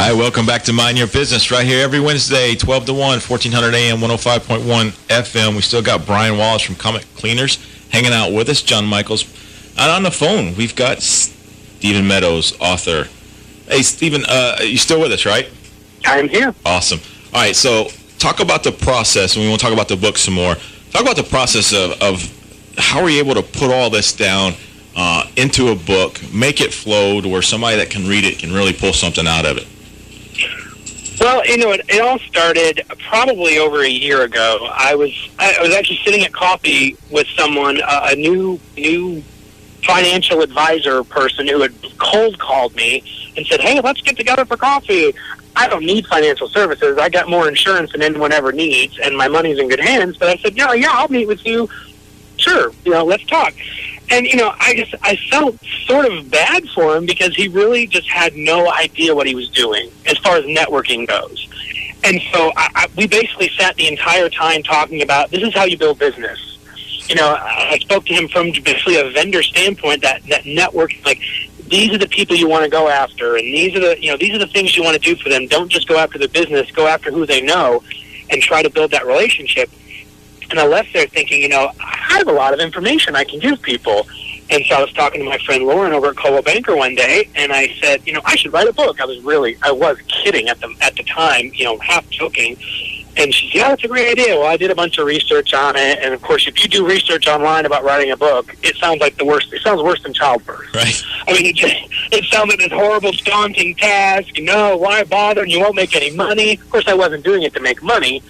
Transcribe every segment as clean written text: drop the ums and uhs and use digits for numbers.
Hi, welcome back to Mind Your Business right here every Wednesday, 12 to 1, 1400 AM, 105.1 FM. We still got Brian Wallace from Comic Cleaners hanging out with us, John Michaels. And on the phone, we've got Stephen Meadows, author. Hey, Stephen, you still with us, right? I'm here. Awesome. All right, so talk about the process, and we want to talk about the book some more. Talk about the process of how are you able to put all this down into a book, make it flow to where somebody that can read it can really pull something out of it. Well, it all started probably over a year ago. I was actually sitting at coffee with someone, a new financial advisor person who had cold called me and said, "Hey, let's get together for coffee." I don't need financial services. I got more insurance than anyone ever needs, and my money's in good hands. But I said, yeah, I'll meet with you. Sure, let's talk. And, I felt sort of bad for him because he really just had no idea what he was doing as far as networking goes. And so we basically sat the entire time talking about, this is how you build business. I spoke to him from basically a vendor standpoint, that networking, like, these are the people you want to go after, and these are the things you want to do for them. Don't just go after the business, go after who they know and try to build that relationship. And I left there thinking, I have a lot of information I can give people. And so I was talking to my friend Lauren over at Coldwell Banker one day, and I said, I should write a book. I was kidding at the time, half joking. And she said, yeah, that's a great idea. Well, I did a bunch of research on it. And, of course, if you do research online about writing a book, it sounds like the worst. It sounds worse than childbirth. Right. I mean, it sounds like this horrible, daunting task. Why bother? And you won't make any money. Of course, I wasn't doing it to make money.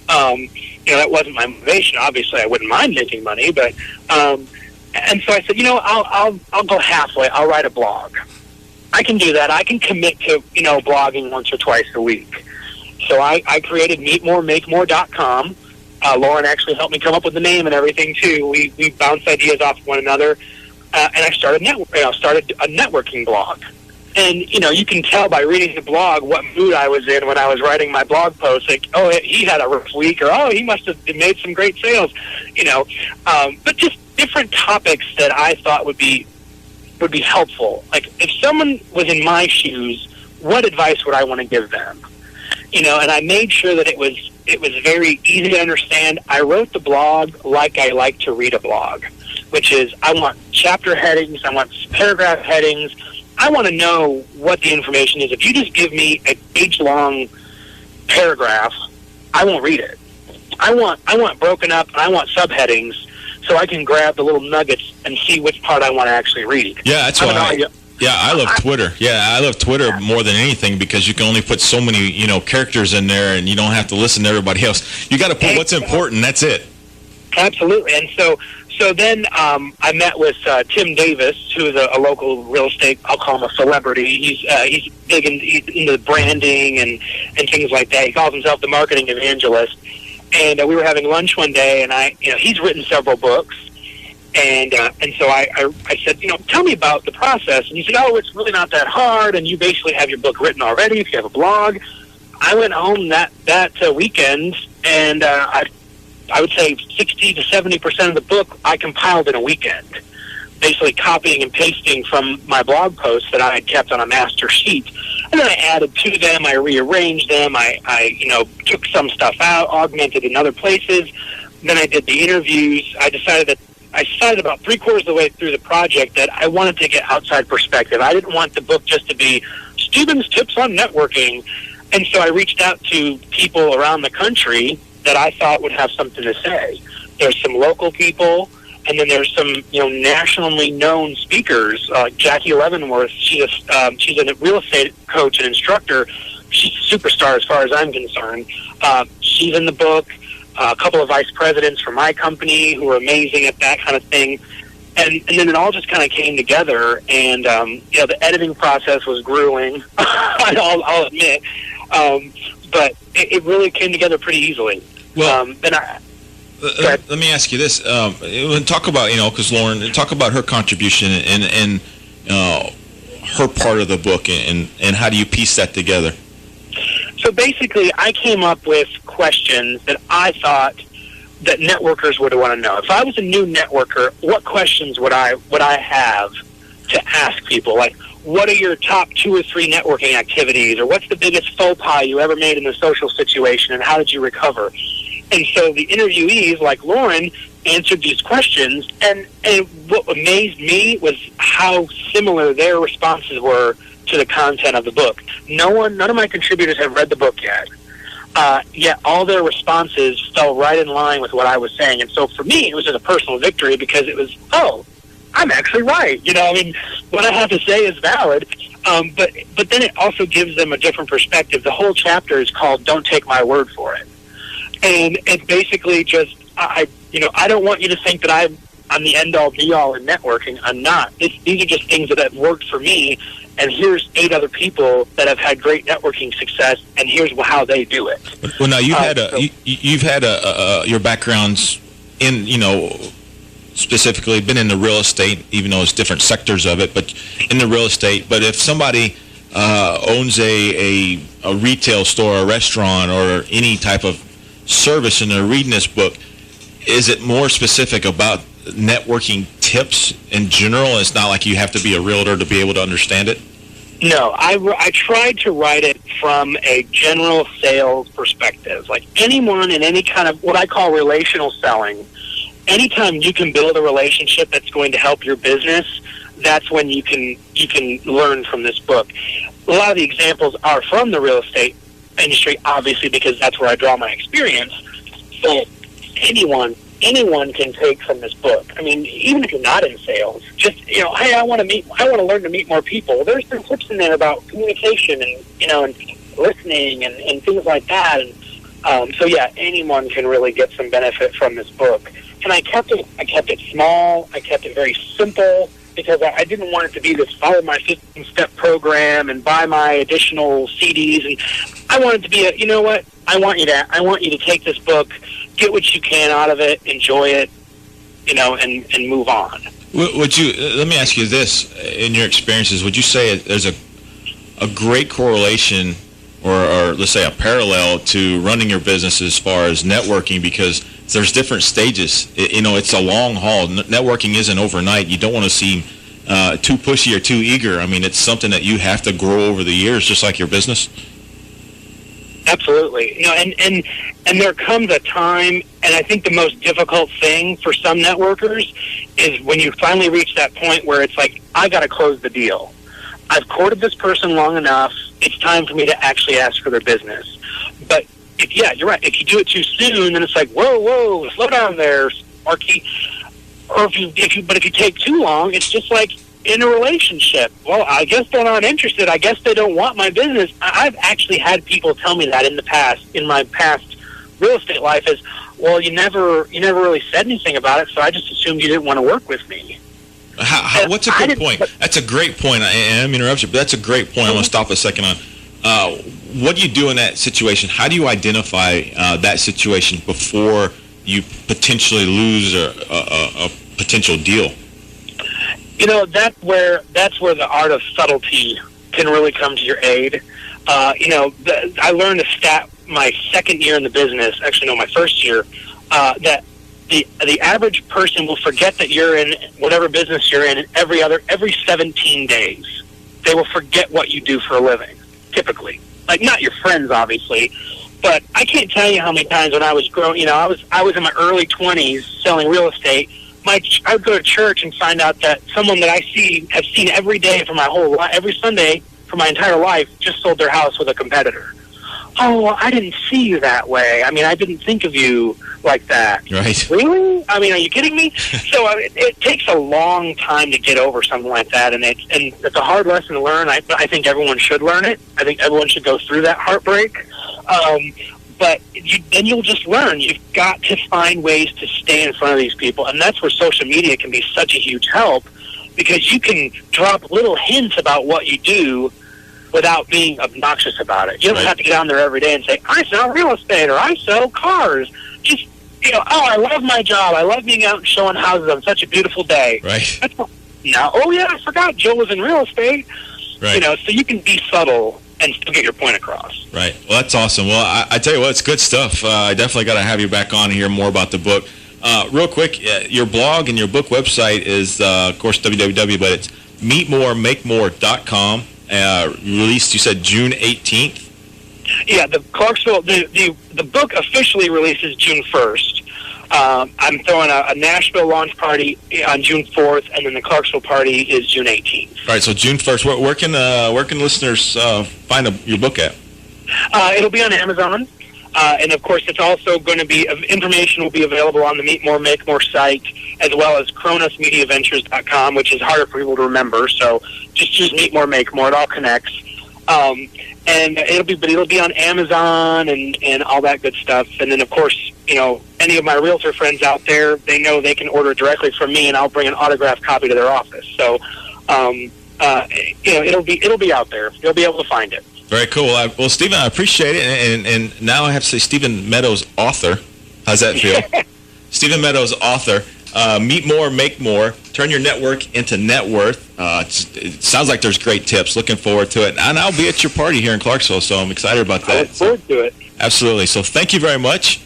That wasn't my motivation. Obviously, I wouldn't mind making money. But and so I said, I'll go halfway. I'll write a blog. I can do that. I can commit to, blogging once or twice a week. So I created meetmoremakemore.com. Lauren actually helped me come up with the name and everything too. We bounced ideas off one another, and I started started a networking blog. And you can tell by reading the blog what mood I was in when I was writing my blog post. Like, oh, he had a rough week, or oh, he must have made some great sales. But just different topics that I thought would be helpful. Like, if someone was in my shoes, what advice would I want to give them? And I made sure that it was very easy to understand. I wrote the blog like I like to read a blog, which is I want chapter headings, I want paragraph headings. I want to know what the information is. If you just give me a page-long paragraph, I won't read it. I want broken up, and I want subheadings so I can grab the little nuggets and see which part I want to actually read. Yeah, that's why. I love Twitter. I love Twitter more than anything because you can only put so many, characters in there, and you don't have to listen to everybody else. You got to put what's important. That's it. Absolutely. And so then I met with Tim Davis, who is a local real estate, I'll call him a celebrity. He's big into branding and things like that. He calls himself the marketing evangelist. And we were having lunch one day, and he's written several books. And so I said, tell me about the process. And he said, oh, it's really not that hard, and you basically have your book written already if you have a blog. I went home that weekend, and I would say 60 to 70% of the book I compiled in a weekend, basically copying and pasting from my blog posts that I had kept on a master sheet. And then I added to them, I rearranged them, I took some stuff out, augmented in other places. Then I did the interviews. I decided about 3/4 of the way through the project that I wanted to get outside perspective. I didn't want the book just to be Stephen's tips on networking. And so I reached out to people around the country that I thought would have something to say. There's some local people, and then there's some nationally known speakers. Jackie Leavenworth, she's a real estate coach and instructor. She's a superstar as far as I'm concerned. She's in the book. A couple of vice presidents from my company who are amazing at that kind of thing. And then it all just kind of came together, and the editing process was grueling, I'll admit, but it really came together pretty easily. Well, let me ask you this: talk about because Lauren, talk about her contribution and her part of the book, and how do you piece that together? So basically, I came up with questions that I thought that networkers would want to know. If I was a new networker, what questions would I have to ask people? Like, what are your top 2 or 3 networking activities, or what's the biggest faux pas you ever made in a social situation, and how did you recover? And so the interviewees, like Lauren, answered these questions, and what amazed me was how similar their responses were to the content of the book. None of my contributors have read the book yet. Yet all their responses fell right in line with what I was saying. And so for me, it was just a personal victory, because it was, I'm actually right. I mean, what I have to say is valid. But then it also gives them a different perspective. The whole chapter is called "Don't Take My Word for It." And it's basically just, I don't want you to think that I'm the end-all, be-all in networking. I'm not. These are just things that have worked for me, and here's 8 other people that have had great networking success, and here's how they do it. Well, now you've had your backgrounds in, specifically been in the real estate, even though it's different sectors of it, but in the real estate. But if somebody owns a retail store, a restaurant, or any type of service, and they're reading this book, is it more specific about networking tips in general? It's not like you have to be a realtor to be able to understand it? No, I tried to write it from a general sales perspective. Like anyone in any kind of what I call relational selling, anytime you can build a relationship that's going to help your business, that's when you can learn from this book. A lot of the examples are from the real estate industry, obviously, because that's where I draw my experience. But anyone can take from this book. I mean, even if you're not in sales, just, hey, I want to learn to meet more people. There's some tips in there about communication and, and listening and things like that. And so yeah, anyone can really get some benefit from this book. And I kept it small. I kept it very simple, because I didn't want it to be this follow my 15-step program and buy my additional CDs. And I wanted to be you know what? I want you to take this book, get what you can out of it, enjoy it, and move on. Let me ask you this, in your experiences, would you say there's a great correlation or let's say a parallel to running your business as far as networking? Because there's different stages. It's a long haul. Networking isn't overnight. You don't want to seem too pushy or too eager. I mean, it's something that you have to grow over the years, just like your business. Absolutely. And there comes a time, and I think the most difficult thing for some networkers is when you finally reach that point where it's like, I got to close the deal. I've courted this person long enough. It's time for me to actually ask for their business. But you're right. If you do it too soon, then it's like, whoa, slow down there, Sparky. Or if you take too long, it's just like in a relationship. Well, I guess they're not interested. I guess they don't want my business. I've actually had people tell me that in my past real estate life is, well, you never really said anything about it, so I just assumed you didn't want to work with me. What's a good point? That's a great point. I'm interrupting, but that's a great point. I want to stop a second on. What do you do in that situation? How do you identify that situation before you potentially lose a potential deal? That's where the art of subtlety can really come to your aid. I learned a stat my second year in the business, actually no, my first year, that the average person will forget that you're in whatever business you're in every 17 days. They will forget what you do for a living, typically. Like, not your friends, obviously, but I can't tell you how many times when I was growing, I was in my early 20s selling real estate. I would go to church and find out that someone that have seen every day for my whole life, every Sunday for my entire life, just sold their house with a competitor. Oh, well, I didn't see you that way. I mean, I didn't think of you like that. Right. Really? I mean, are you kidding me? So it takes a long time to get over something like that, and it's a hard lesson to learn. I think everyone should learn it. I think everyone should go through that heartbreak. But then you'll just learn. You've got to find ways to stay in front of these people, and that's where social media can be such a huge help, because you can drop little hints about what you do without being obnoxious about it. You don't have to get on there every day and say, I sell real estate, or I sell cars. Just, I love my job. I love being out and showing houses on such a beautiful day. Right. I forgot Joe was in real estate. Right. So you can be subtle and still get your point across. Right. Well, that's awesome. Well, I tell you what, it's good stuff. I definitely got to have you back on and hear more about the book. Real quick, your blog and your book website is, of course, www, but it's meetmoremakemore.com. Released, you said, June 18th? Yeah, the Clarksville, the book officially releases June 1st. I'm throwing a Nashville launch party on June 4th, and then the Clarksville party is June 18th. All right, so June 1st. Where can listeners find your book at? It'll be on Amazon. And, of course, it's also going to be, information will be available on the Meet More, Make More site, as well as CronusMediaVentures.com, which is harder for people to remember. So just choose Meet More, Make More. It all connects. And it'll be on Amazon and all that good stuff. And then, of course, any of my realtor friends out there, they know they can order directly from me, and I'll bring an autographed copy to their office. So, it'll be out there. You'll be able to find it. Very cool. Well, Stephen, I appreciate it. And now I have to say Stephen Meadows, author. How's that feel? Stephen Meadows, author. Meet More, Make More. Turn your network into net worth. It sounds like there's great tips. Looking forward to it. And I'll be at your party here in Clarksville, so I'm excited about that. I look forward to it. Absolutely. So thank you very much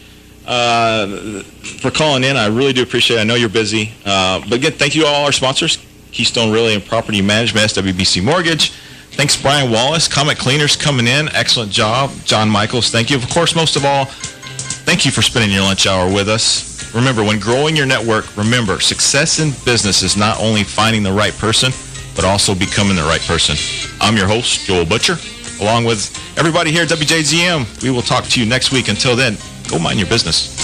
for calling in. I really do appreciate it. I know you're busy. But again, thank you to all our sponsors, Keystone Realty and Property Management, SWBC Mortgage. Thanks, Brian Wallace. Comet Cleaners coming in. Excellent job. John Michaels, thank you. Of course, most of all, thank you for spending your lunch hour with us. Remember, when growing your network, remember, success in business is not only finding the right person, but also becoming the right person. I'm your host, Joel Butcher, along with everybody here at WJZM. We will talk to you next week. Until then, go mind your business.